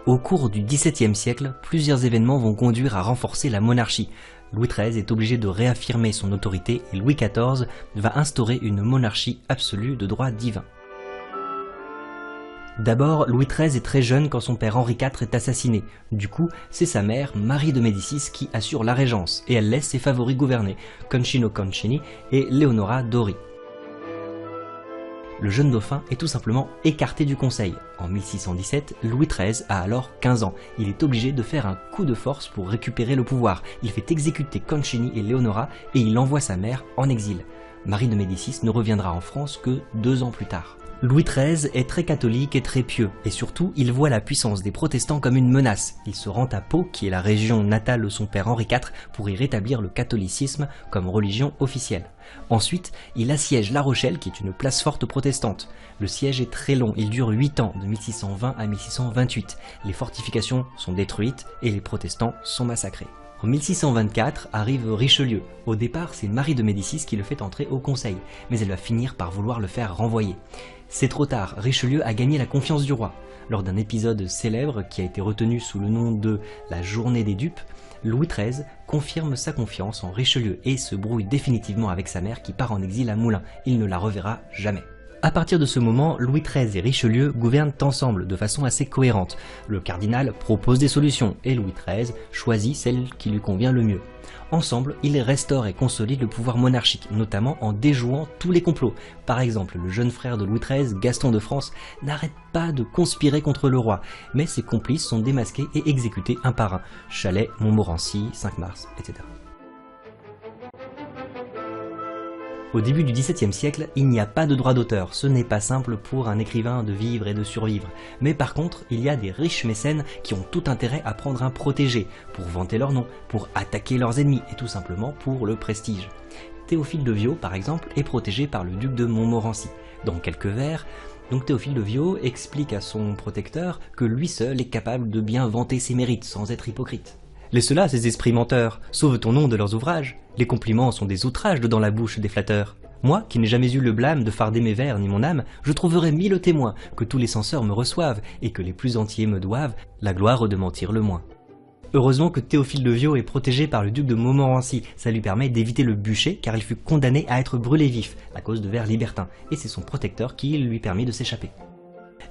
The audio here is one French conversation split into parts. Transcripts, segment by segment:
Au cours du XVIIe siècle, plusieurs événements vont conduire à renforcer la monarchie. Louis XIII est obligé de réaffirmer son autorité et Louis XIV va instaurer une monarchie absolue de droit divin. D'abord, Louis XIII est très jeune quand son père Henri IV est assassiné. Du coup, c'est sa mère, Marie de Médicis, qui assure la régence et elle laisse ses favoris gouverner, Concino Concini et Leonora Dori. Le jeune dauphin est tout simplement écarté du conseil. En 1617, Louis XIII a alors 15 ans. Il est obligé de faire un coup de force pour récupérer le pouvoir. Il fait exécuter Concini et Leonora et il envoie sa mère en exil. Marie de Médicis ne reviendra en France que 2 ans plus tard. Louis XIII est très catholique et très pieux, et surtout il voit la puissance des protestants comme une menace. Il se rend à Pau, qui est la région natale de son père Henri IV, pour y rétablir le catholicisme comme religion officielle. Ensuite, il assiège La Rochelle, qui est une place forte protestante. Le siège est très long, il dure 8 ans, de 1620 à 1628. Les fortifications sont détruites et les protestants sont massacrés. En 1624 arrive Richelieu. Au départ, c'est Marie de Médicis qui le fait entrer au conseil, mais elle va finir par vouloir le faire renvoyer. C'est trop tard, Richelieu a gagné la confiance du roi. Lors d'un épisode célèbre qui a été retenu sous le nom de la Journée des dupes, Louis XIII confirme sa confiance en Richelieu et se brouille définitivement avec sa mère qui part en exil à Moulins. Il ne la reverra jamais. À partir de ce moment, Louis XIII et Richelieu gouvernent ensemble de façon assez cohérente. Le cardinal propose des solutions et Louis XIII choisit celle qui lui convient le mieux. Ensemble, ils restaurent et consolident le pouvoir monarchique, notamment en déjouant tous les complots. Par exemple, le jeune frère de Louis XIII, Gaston de France, n'arrête pas de conspirer contre le roi, mais ses complices sont démasqués et exécutés un par un. Chalais, Montmorency, 5 Mars, etc. Au début du XVIIe siècle, il n'y a pas de droit d'auteur, ce n'est pas simple pour un écrivain de vivre et de survivre. Mais par contre, il y a des riches mécènes qui ont tout intérêt à prendre un protégé, pour vanter leur nom, pour attaquer leurs ennemis et tout simplement pour le prestige. Théophile de Viau, par exemple, est protégé par le duc de Montmorency. Dans quelques vers, Théophile de Viau explique à son protecteur que lui seul est capable de bien vanter ses mérites sans être hypocrite. Laisse-là, ces esprits menteurs, sauve ton nom de leurs ouvrages. Les compliments sont des outrages dans la bouche des flatteurs. Moi, qui n'ai jamais eu le blâme de farder mes vers ni mon âme, je trouverai 1000 témoins, que tous les censeurs me reçoivent, et que les plus entiers me doivent la gloire de mentir le moins. Heureusement que Théophile de Viau est protégé par le duc de Montmorency, ça lui permet d'éviter le bûcher car il fut condamné à être brûlé vif, à cause de vers libertins, et c'est son protecteur qui lui permit de s'échapper.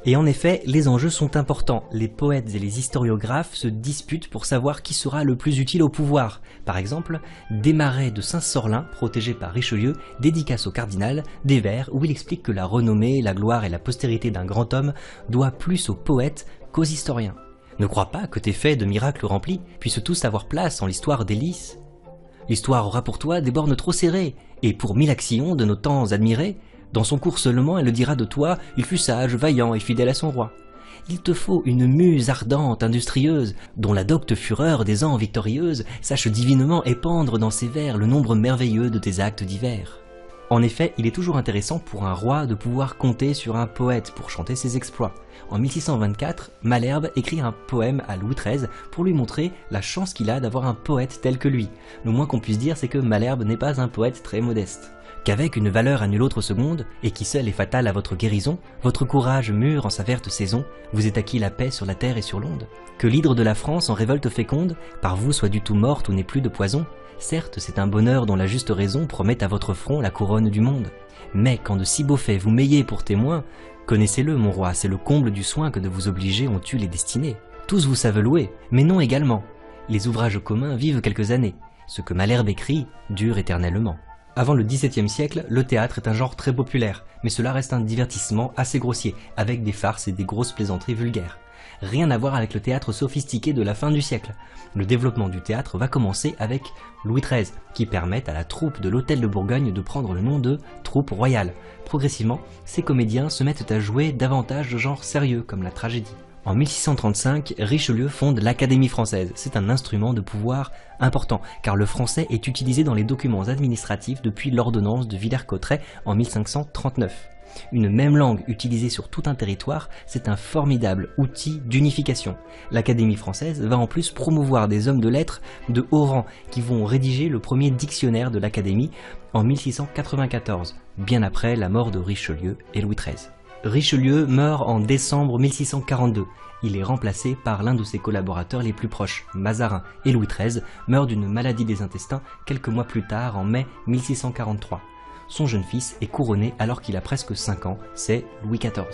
Et en effet, les enjeux sont importants. Les poètes et les historiographes se disputent pour savoir qui sera le plus utile au pouvoir. Par exemple, Desmarets de Saint-Sorlin, protégé par Richelieu, dédicace au cardinal des vers où il explique que la renommée, la gloire et la postérité d'un grand homme doit plus aux poètes qu'aux historiens. Ne crois pas que tes faits de miracles remplis puissent tous avoir place en l'histoire des lys. L'histoire aura pour toi des bornes trop serrées, et pour 1000 actions de nos temps admirés, dans son cours seulement, elle dira de toi, il fut sage, vaillant et fidèle à son roi. Il te faut une muse ardente, industrieuse, dont la docte fureur des ans victorieuses sache divinement épandre dans ses vers le nombre merveilleux de tes actes divers. En effet, il est toujours intéressant pour un roi de pouvoir compter sur un poète pour chanter ses exploits. En 1624, Malherbe écrit un poème à Louis XIII pour lui montrer la chance qu'il a d'avoir un poète tel que lui. Le moins qu'on puisse dire, c'est que Malherbe n'est pas un poète très modeste. Qu'avec une valeur à nulle autre seconde, et qui seule est fatale à votre guérison, votre courage mûr en sa verte saison, vous êtes acquis la paix sur la terre et sur l'onde. Que l'hydre de la France en révolte féconde, par vous soit du tout morte ou n'ait plus de poison. Certes, c'est un bonheur dont la juste raison promet à votre front la couronne du monde. Mais quand de si beaux faits vous m'ayez pour témoin, connaissez-le, mon roi, c'est le comble du soin que de vous obliger ont eu les destinées. Tous vous savent louer, mais non également. Les ouvrages communs vivent quelques années. Ce que Malherbe écrit dure éternellement. Avant le XVIIe siècle, le théâtre est un genre très populaire, mais cela reste un divertissement assez grossier, avec des farces et des grosses plaisanteries vulgaires. Rien à voir avec le théâtre sophistiqué de la fin du siècle. Le développement du théâtre va commencer avec Louis XIII, qui permet à la troupe de l'Hôtel de Bourgogne de prendre le nom de troupe royale. Progressivement, ces comédiens se mettent à jouer davantage de genres sérieux, comme la tragédie. En 1635, Richelieu fonde l'Académie française. C'est un instrument de pouvoir important, car le français est utilisé dans les documents administratifs depuis l'ordonnance de Villers-Cotterêts en 1539. Une même langue utilisée sur tout un territoire, c'est un formidable outil d'unification. L'Académie française va en plus promouvoir des hommes de lettres de haut rang qui vont rédiger le premier dictionnaire de l'Académie en 1694, bien après la mort de Richelieu et Louis XIII. Richelieu meurt en décembre 1642. Il est remplacé par l'un de ses collaborateurs les plus proches, Mazarin, et Louis XIII meurt d'une maladie des intestins quelques mois plus tard, en mai 1643. Son jeune fils est couronné alors qu'il a presque 5 ans, c'est Louis XIV.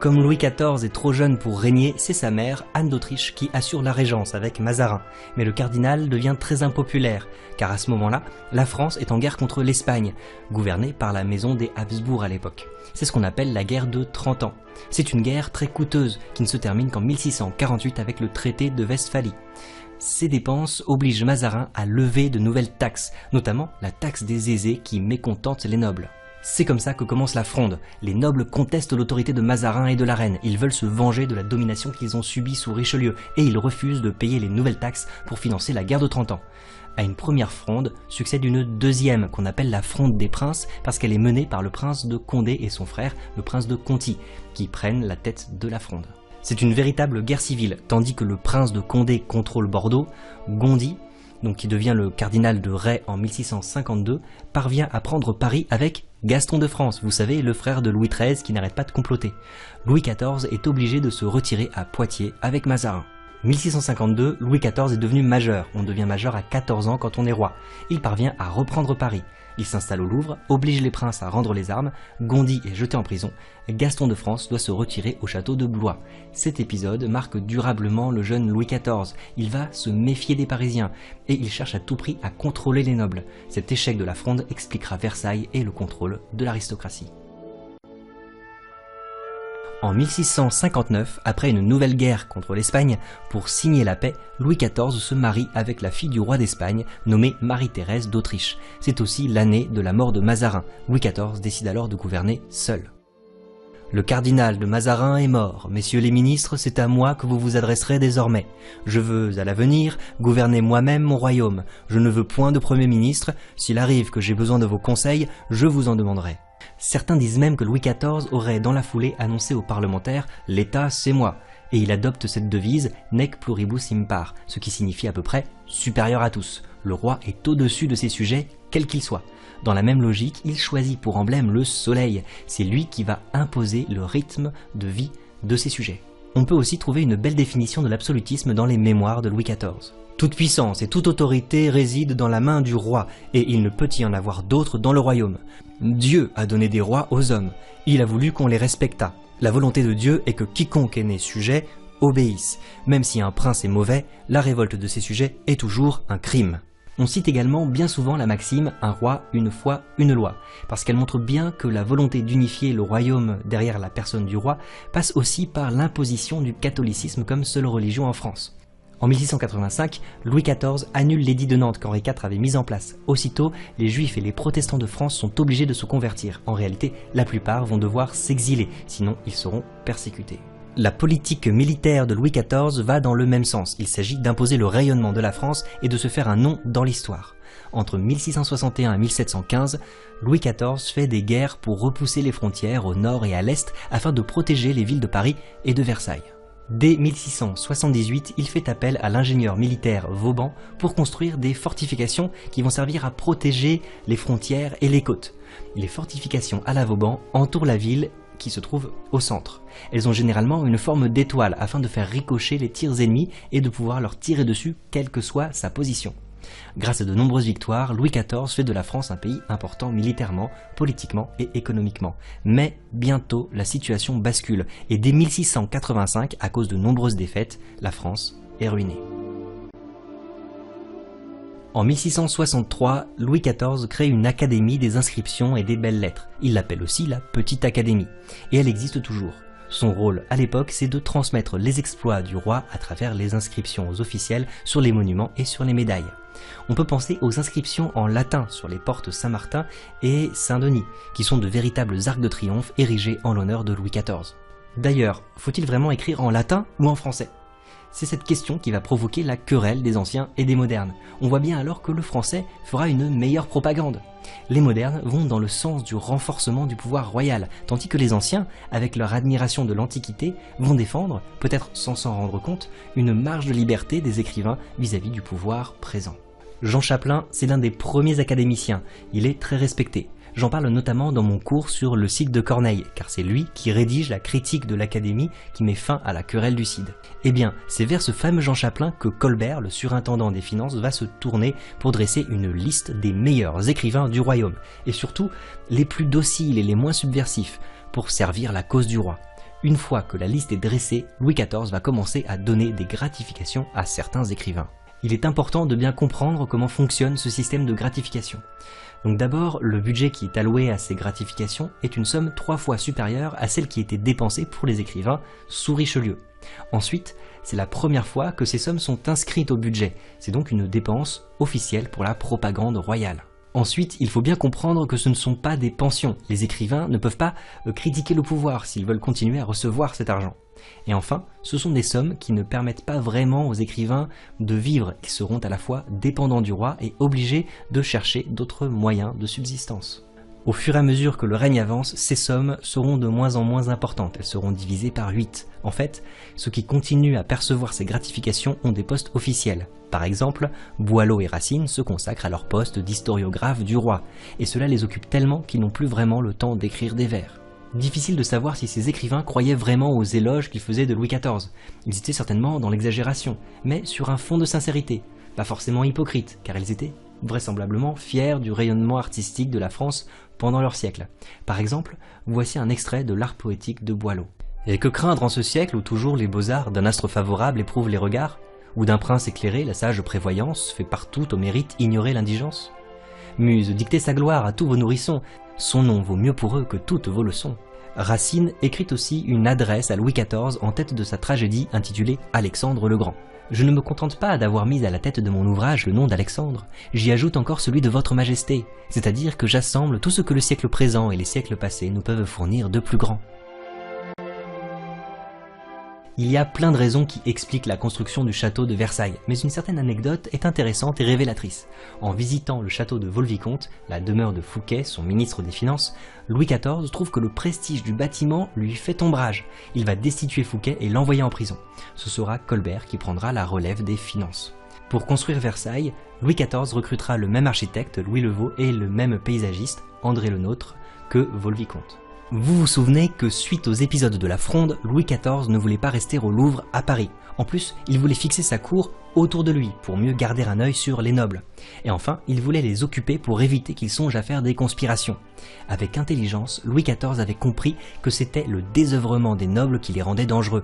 Comme Louis XIV est trop jeune pour régner, c'est sa mère, Anne d'Autriche, qui assure la régence avec Mazarin. Mais le cardinal devient très impopulaire, car à ce moment-là, la France est en guerre contre l'Espagne, gouvernée par la maison des Habsbourg à l'époque. C'est ce qu'on appelle la guerre de 30 ans. C'est une guerre très coûteuse, qui ne se termine qu'en 1648 avec le traité de Westphalie. Ces dépenses obligent Mazarin à lever de nouvelles taxes, notamment la taxe des aisés qui mécontente les nobles. C'est comme ça que commence la Fronde. Les nobles contestent l'autorité de Mazarin et de la reine. Ils veulent se venger de la domination qu'ils ont subie sous Richelieu et ils refusent de payer les nouvelles taxes pour financer la guerre de 30 ans. À une première fronde succède une deuxième qu'on appelle la Fronde des Princes parce qu'elle est menée par le prince de Condé et son frère, le prince de Conti, qui prennent la tête de la Fronde. C'est une véritable guerre civile, tandis que le prince de Condé contrôle Bordeaux, Gondi, donc qui devient le cardinal de Ray en 1652, parvient à prendre Paris avec Gaston de France, vous savez, le frère de Louis XIII qui n'arrête pas de comploter. Louis XIV est obligé de se retirer à Poitiers avec Mazarin. 1652, Louis XIV est devenu majeur. On devient majeur à 14 ans quand on est roi. Il parvient à reprendre Paris. Il s'installe au Louvre, oblige les princes à rendre les armes, Gondi est jeté en prison, Gaston de France doit se retirer au château de Blois. Cet épisode marque durablement le jeune Louis XIV. Il va se méfier des Parisiens et il cherche à tout prix à contrôler les nobles. Cet échec de la Fronde expliquera Versailles et le contrôle de l'aristocratie. En 1659, après une nouvelle guerre contre l'Espagne, pour signer la paix, Louis XIV se marie avec la fille du roi d'Espagne, nommée Marie-Thérèse d'Autriche. C'est aussi l'année de la mort de Mazarin. Louis XIV décide alors de gouverner seul. Le cardinal de Mazarin est mort. Messieurs les ministres, c'est à moi que vous vous adresserez désormais. Je veux, à l'avenir, gouverner moi-même mon royaume. Je ne veux point de premier ministre. S'il arrive que j'ai besoin de vos conseils, je vous en demanderai. Certains disent même que Louis XIV aurait dans la foulée annoncé aux parlementaires « l'État c'est moi » et il adopte cette devise « nec pluribus impar », ce qui signifie à peu près « supérieur à tous ». Le roi est au-dessus de ses sujets, quels qu'ils soient. Dans la même logique, il choisit pour emblème le soleil, c'est lui qui va imposer le rythme de vie de ses sujets. On peut aussi trouver une belle définition de l'absolutisme dans les mémoires de Louis XIV. Toute puissance et toute autorité résident dans la main du roi, et il ne peut y en avoir d'autres dans le royaume. Dieu a donné des rois aux hommes, il a voulu qu'on les respectât. La volonté de Dieu est que quiconque est né sujet obéisse. Même si un prince est mauvais, la révolte de ses sujets est toujours un crime. On cite également bien souvent la maxime « un roi, une foi, une loi », parce qu'elle montre bien que la volonté d'unifier le royaume derrière la personne du roi passe aussi par l'imposition du catholicisme comme seule religion en France. En 1685, Louis XIV annule l'édit de Nantes qu'Henri IV avait mis en place. Aussitôt, les juifs et les protestants de France sont obligés de se convertir. En réalité, la plupart vont devoir s'exiler, sinon ils seront persécutés. La politique militaire de Louis XIV va dans le même sens. Il s'agit d'imposer le rayonnement de la France et de se faire un nom dans l'histoire. Entre 1661 et 1715, Louis XIV fait des guerres pour repousser les frontières au nord et à l'est afin de protéger les villes de Paris et de Versailles. Dès 1678, il fait appel à l'ingénieur militaire Vauban pour construire des fortifications qui vont servir à protéger les frontières et les côtes. Les fortifications à la Vauban entourent la ville qui se trouve au centre. Elles ont généralement une forme d'étoile afin de faire ricocher les tirs ennemis et de pouvoir leur tirer dessus quelle que soit sa position. Grâce à de nombreuses victoires, Louis XIV fait de la France un pays important militairement, politiquement et économiquement. Mais bientôt, la situation bascule et dès 1685, à cause de nombreuses défaites, la France est ruinée. En 1663, Louis XIV crée une académie des inscriptions et des belles-lettres. Il l'appelle aussi la Petite Académie, et elle existe toujours. Son rôle à l'époque, c'est de transmettre les exploits du roi à travers les inscriptions officielles sur les monuments et sur les médailles. On peut penser aux inscriptions en latin sur les portes Saint-Martin et Saint-Denis, qui sont de véritables arcs de triomphe érigés en l'honneur de Louis XIV. D'ailleurs, faut-il vraiment écrire en latin ou en français ? C'est cette question qui va provoquer la querelle des anciens et des modernes. On voit bien alors que le français fera une meilleure propagande. Les modernes vont dans le sens du renforcement du pouvoir royal, tandis que les anciens, avec leur admiration de l'Antiquité, vont défendre, peut-être sans s'en rendre compte, une marge de liberté des écrivains vis-à-vis du pouvoir présent. Jean Chapelain, c'est l'un des premiers académiciens. Il est très respecté. J'en parle notamment dans mon cours sur le Cid de Corneille, car c'est lui qui rédige la critique de l'Académie qui met fin à la querelle du Cid. Eh bien, c'est vers ce fameux Jean Chapelain que Colbert, le surintendant des finances, va se tourner pour dresser une liste des meilleurs écrivains du royaume, et surtout les plus dociles et les moins subversifs, pour servir la cause du roi. Une fois que la liste est dressée, Louis XIV va commencer à donner des gratifications à certains écrivains. Il est important de bien comprendre comment fonctionne ce système de gratification. Donc d'abord, le budget qui est alloué à ces gratifications est une somme 3 fois supérieure à celle qui était dépensée pour les écrivains sous Richelieu. Ensuite, c'est la première fois que ces sommes sont inscrites au budget, c'est donc une dépense officielle pour la propagande royale. Ensuite, il faut bien comprendre que ce ne sont pas des pensions. Les écrivains ne peuvent pas critiquer le pouvoir s'ils veulent continuer à recevoir cet argent. Et enfin, ce sont des sommes qui ne permettent pas vraiment aux écrivains de vivre. Ils seront à la fois dépendants du roi et obligés de chercher d'autres moyens de subsistance. Au fur et à mesure que le règne avance, ces sommes seront de moins en moins importantes, elles seront divisées par 8. En fait, ceux qui continuent à percevoir ces gratifications ont des postes officiels. Par exemple, Boileau et Racine se consacrent à leur poste d'historiographe du roi, et cela les occupe tellement qu'ils n'ont plus vraiment le temps d'écrire des vers. Difficile de savoir si ces écrivains croyaient vraiment aux éloges qu'ils faisaient de Louis XIV. Ils étaient certainement dans l'exagération, mais sur un fond de sincérité, pas forcément hypocrite, car ils étaient vraisemblablement fiers du rayonnement artistique de la France pendant leur siècle. Par exemple, voici un extrait de l'art poétique de Boileau. Et que craindre en ce siècle où toujours les beaux-arts d'un astre favorable éprouvent les regards, ou d'un prince éclairé la sage prévoyance fait partout au mérite ignorer l'indigence? Muse, dictez sa gloire à tous vos nourrissons, son nom vaut mieux pour eux que toutes vos leçons. Racine écrit aussi une adresse à Louis XIV en tête de sa tragédie intitulée Alexandre le Grand. Je ne me contente pas d'avoir mis à la tête de mon ouvrage le nom d'Alexandre, j'y ajoute encore celui de votre majesté, c'est-à-dire que j'assemble tout ce que le siècle présent et les siècles passés nous peuvent fournir de plus grand. Il y a plein de raisons qui expliquent la construction du château de Versailles, mais une certaine anecdote est intéressante et révélatrice. En visitant le château de Vaux-le-Vicomte, la demeure de Fouquet, son ministre des Finances, Louis XIV trouve que le prestige du bâtiment lui fait ombrage. Il va destituer Fouquet et l'envoyer en prison. Ce sera Colbert qui prendra la relève des finances. Pour construire Versailles, Louis XIV recrutera le même architecte, Louis Le Vau, et le même paysagiste, André Le Nôtre, que Vaux-le-Vicomte. Vous vous souvenez que suite aux épisodes de la Fronde, Louis XIV ne voulait pas rester au Louvre à Paris. En plus, il voulait fixer sa cour autour de lui pour mieux garder un œil sur les nobles. Et enfin, il voulait les occuper pour éviter qu'ils songent à faire des conspirations. Avec intelligence, Louis XIV avait compris que c'était le désœuvrement des nobles qui les rendait dangereux.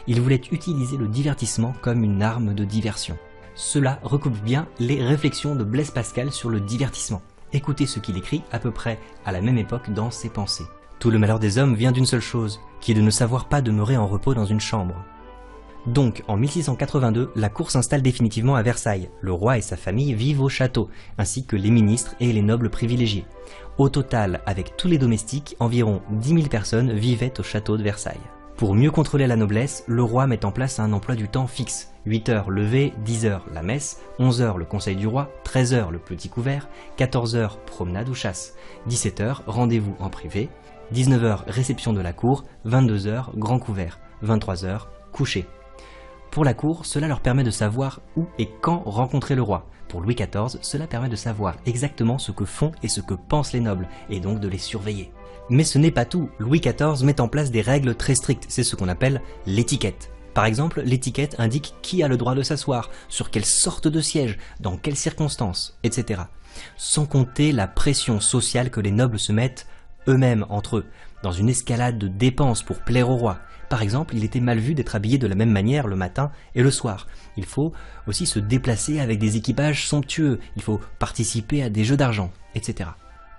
Il voulait utiliser le divertissement comme une arme de diversion. Cela recoupe bien les réflexions de Blaise Pascal sur le divertissement. Écoutez ce qu'il écrit à peu près à la même époque dans ses pensées. Tout le malheur des hommes vient d'une seule chose, qui est de ne savoir pas demeurer en repos dans une chambre. Donc, en 1682, la cour s'installe définitivement à Versailles. Le roi et sa famille vivent au château, ainsi que les ministres et les nobles privilégiés. Au total, avec tous les domestiques, environ 10 000 personnes vivaient au château de Versailles. Pour mieux contrôler la noblesse, le roi met en place un emploi du temps fixe. 8 heures lever, 10 heures la messe, 11 heures le conseil du roi, 13 heures le petit couvert, 14 heures promenade ou chasse, 17 heures rendez-vous en privé, 19 heures réception de la cour, 22 heures grand couvert, 23 heures coucher. Pour la cour, cela leur permet de savoir où et quand rencontrer le roi. Pour Louis XIV, cela permet de savoir exactement ce que font et ce que pensent les nobles, et donc de les surveiller. Mais ce n'est pas tout, Louis XIV met en place des règles très strictes, c'est ce qu'on appelle l'étiquette. Par exemple, l'étiquette indique qui a le droit de s'asseoir, sur quelle sorte de siège, dans quelles circonstances, etc. Sans compter la pression sociale que les nobles se mettent eux-mêmes entre eux, dans une escalade de dépenses pour plaire au roi. Par exemple, il était mal vu d'être habillé de la même manière le matin et le soir. Il faut aussi se déplacer avec des équipages somptueux, il faut participer à des jeux d'argent, etc.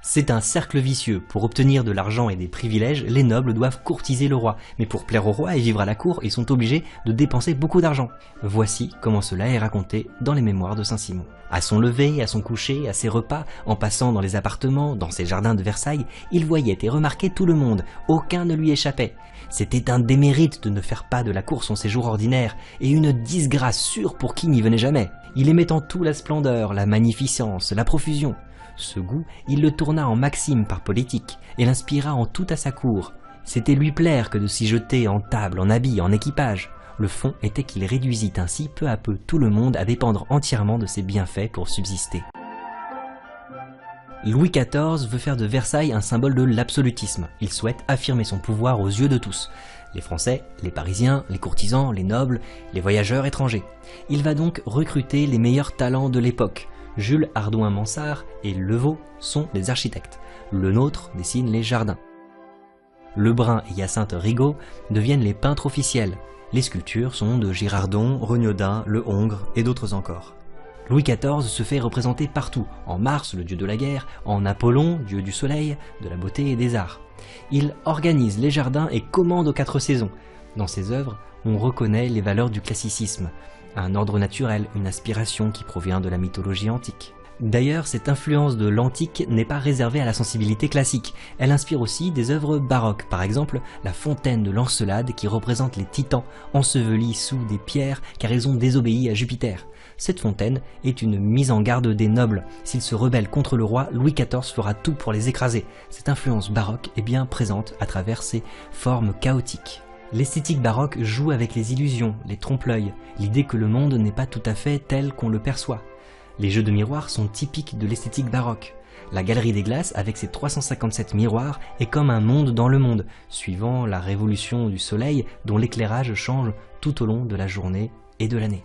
C'est un cercle vicieux. Pour obtenir de l'argent et des privilèges, les nobles doivent courtiser le roi. Mais pour plaire au roi et vivre à la cour, ils sont obligés de dépenser beaucoup d'argent. Voici comment cela est raconté dans les mémoires de Saint-Simon. À son lever, à son coucher, à ses repas, en passant dans les appartements, dans ses jardins de Versailles, il voyait et remarquait tout le monde. Aucun ne lui échappait. C'était un démérite de ne faire pas de la cour son séjour ordinaire, et une disgrâce sûre pour qui n'y venait jamais. Il aimait en tout la splendeur, la magnificence, la profusion. Ce goût, il le tourna en maxime par politique, et l'inspira en tout à sa cour. C'était lui plaire que de s'y jeter en table, en habits, en équipage. Le fond était qu'il réduisit ainsi peu à peu tout le monde à dépendre entièrement de ses bienfaits pour subsister. Louis XIV veut faire de Versailles un symbole de l'absolutisme. Il souhaite affirmer son pouvoir aux yeux de tous. Les Français, les Parisiens, les courtisans, les nobles, les voyageurs étrangers. Il va donc recruter les meilleurs talents de l'époque. Jules Hardouin-Mansart et Levau sont des architectes. Le Nôtre dessine les jardins. Lebrun et Hyacinthe Rigaud deviennent les peintres officiels. Les sculptures sont de Girardon, Regnaudin, Le Hongre et d'autres encore. Louis XIV se fait représenter partout, en Mars, le dieu de la guerre, en Apollon, dieu du soleil, de la beauté et des arts. Il organise les jardins et commande aux 4 saisons. Dans ses œuvres, on reconnaît les valeurs du classicisme, un ordre naturel, une inspiration qui provient de la mythologie antique. D'ailleurs, cette influence de l'antique n'est pas réservée à la sensibilité classique. Elle inspire aussi des œuvres baroques, par exemple la fontaine de l'Encelade qui représente les titans ensevelis sous des pierres car ils ont désobéi à Jupiter. Cette fontaine est une mise en garde des nobles. S'ils se rebellent contre le roi, Louis XIV fera tout pour les écraser. Cette influence baroque est bien présente à travers ses formes chaotiques. L'esthétique baroque joue avec les illusions, les trompe-l'œil, l'idée que le monde n'est pas tout à fait tel qu'on le perçoit. Les jeux de miroirs sont typiques de l'esthétique baroque. La Galerie des Glaces, avec ses 357 miroirs, est comme un monde dans le monde, suivant la révolution du soleil dont l'éclairage change tout au long de la journée et de l'année.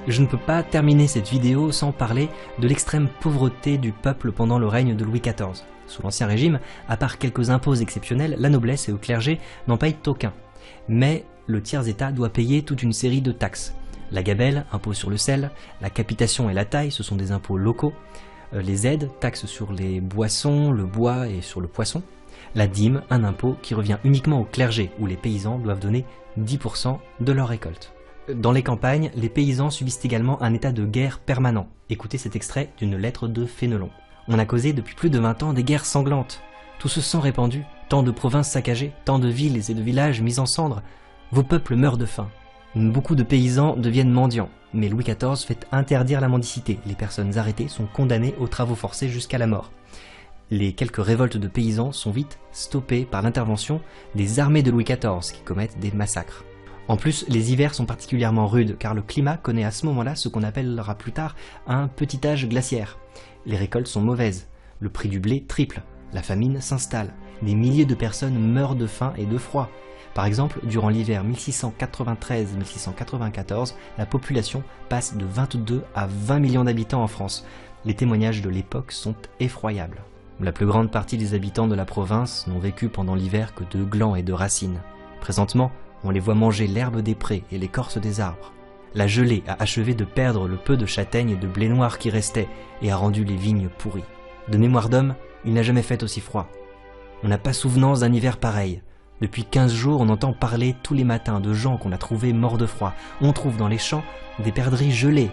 Je ne peux pas terminer cette vidéo sans parler de l'extrême pauvreté du peuple pendant le règne de Louis XIV. Sous l'Ancien Régime, à part quelques impôts exceptionnels, la noblesse et le clergé n'en payent aucun. Mais le tiers-état doit payer toute une série de taxes. La gabelle, impôt sur le sel, la capitation et la taille, ce sont des impôts locaux. Les aides, taxes sur les boissons, le bois et sur le poisson. La dîme, un impôt qui revient uniquement au clergé, où les paysans doivent donner 10% de leur récolte. Dans les campagnes, les paysans subissent également un état de guerre permanent. Écoutez cet extrait d'une lettre de Fénelon. On a causé depuis plus de 20 ans des guerres sanglantes. Tout ce sang répandu, tant de provinces saccagées, tant de villes et de villages mis en cendres. Vos peuples meurent de faim. Beaucoup de paysans deviennent mendiants, mais Louis XIV fait interdire la mendicité. Les personnes arrêtées sont condamnées aux travaux forcés jusqu'à la mort. Les quelques révoltes de paysans sont vite stoppées par l'intervention des armées de Louis XIV qui commettent des massacres. En plus, les hivers sont particulièrement rudes car le climat connaît à ce moment-là ce qu'on appellera plus tard un petit âge glaciaire. Les récoltes sont mauvaises, le prix du blé triple, la famine s'installe, des milliers de personnes meurent de faim et de froid. Par exemple, durant l'hiver 1693-1694, la population passe de 22 à 20 millions d'habitants en France. Les témoignages de l'époque sont effroyables. La plus grande partie des habitants de la province n'ont vécu pendant l'hiver que de glands et de racines. Présentement, on les voit manger l'herbe des prés et l'écorce des arbres. La gelée a achevé de perdre le peu de châtaignes et de blé noir qui restait et a rendu les vignes pourries. De mémoire d'homme, il n'a jamais fait aussi froid. On n'a pas souvenance d'un hiver pareil. Depuis 15 jours, on entend parler tous les matins de gens qu'on a trouvés morts de froid. On trouve dans les champs des perdrix gelés,